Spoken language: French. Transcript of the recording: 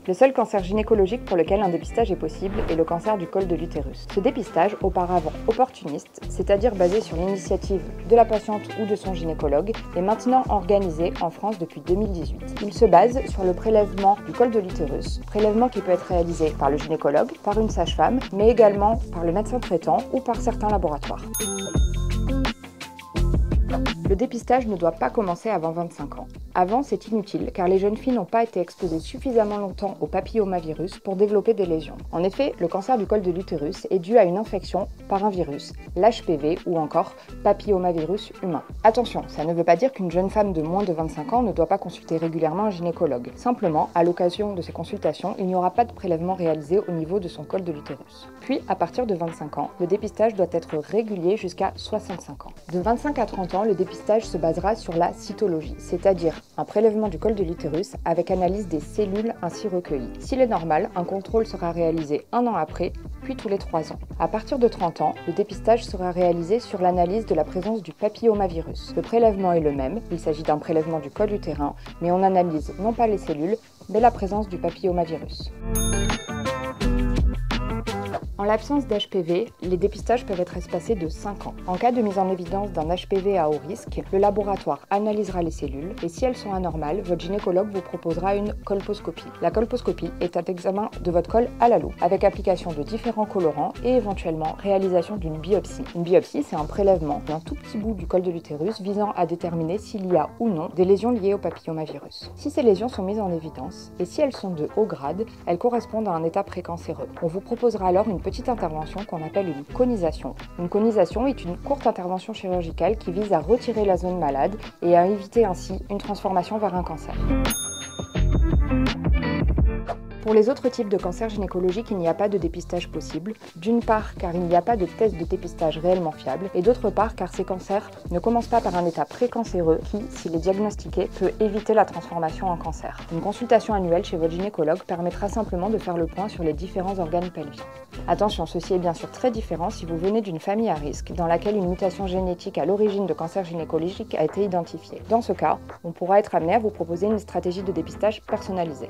Le seul cancer gynécologique pour lequel un dépistage est possible est le cancer du col de l'utérus. Ce dépistage, auparavant opportuniste, c'est-à-dire basé sur l'initiative de la patiente ou de son gynécologue, est maintenant organisé en France depuis 2018. Il se base sur le prélèvement du col de l'utérus, prélèvement qui peut être réalisé par le gynécologue, par une sage-femme, mais également par le médecin traitant ou par certains laboratoires. Le dépistage ne doit pas commencer avant 25 ans. Avant, c'est inutile car les jeunes filles n'ont pas été exposées suffisamment longtemps au papillomavirus pour développer des lésions. En effet, le cancer du col de l'utérus est dû à une infection par un virus, l'HPV ou encore papillomavirus humain. Attention, ça ne veut pas dire qu'une jeune femme de moins de 25 ans ne doit pas consulter régulièrement un gynécologue. Simplement, à l'occasion de ces consultations, il n'y aura pas de prélèvement réalisé au niveau de son col de l'utérus. Puis, à partir de 25 ans, le dépistage doit être régulier jusqu'à 65 ans. De 25 à 30 ans, le dépistage se basera sur la cytologie, c'est-à-dire un prélèvement du col de l'utérus avec analyse des cellules ainsi recueillies. S'il est normal, un contrôle sera réalisé 1 an après, puis tous les 3 ans. À partir de 30 ans, le dépistage sera réalisé sur l'analyse de la présence du papillomavirus. Le prélèvement est le même, il s'agit d'un prélèvement du col utérin, mais on analyse non pas les cellules, mais la présence du papillomavirus. En l'absence d'HPV, les dépistages peuvent être espacés de 5 ans. En cas de mise en évidence d'un HPV à haut risque, le laboratoire analysera les cellules et si elles sont anormales, votre gynécologue vous proposera une colposcopie. La colposcopie est un examen de votre col à la loupe, avec application de différents colorants et éventuellement réalisation d'une biopsie. Une biopsie, c'est un prélèvement d'un tout petit bout du col de l'utérus visant à déterminer s'il y a ou non des lésions liées au papillomavirus. Si ces lésions sont mises en évidence et si elles sont de haut grade, elles correspondent à un état précancéreux. On vous proposera alors une petite intervention qu'on appelle une conisation. Une conisation est une courte intervention chirurgicale qui vise à retirer la zone malade et à éviter ainsi une transformation vers un cancer. Pour les autres types de cancers gynécologiques, il n'y a pas de dépistage possible, d'une part car il n'y a pas de test de dépistage réellement fiable, et d'autre part car ces cancers ne commencent pas par un état précancéreux qui, s'il est diagnostiqué, peut éviter la transformation en cancer. Une consultation annuelle chez votre gynécologue permettra simplement de faire le point sur les différents organes pelviens. Attention, ceci est bien sûr très différent si vous venez d'une famille à risque dans laquelle une mutation génétique à l'origine de cancer gynécologique a été identifiée. Dans ce cas, on pourra être amené à vous proposer une stratégie de dépistage personnalisée.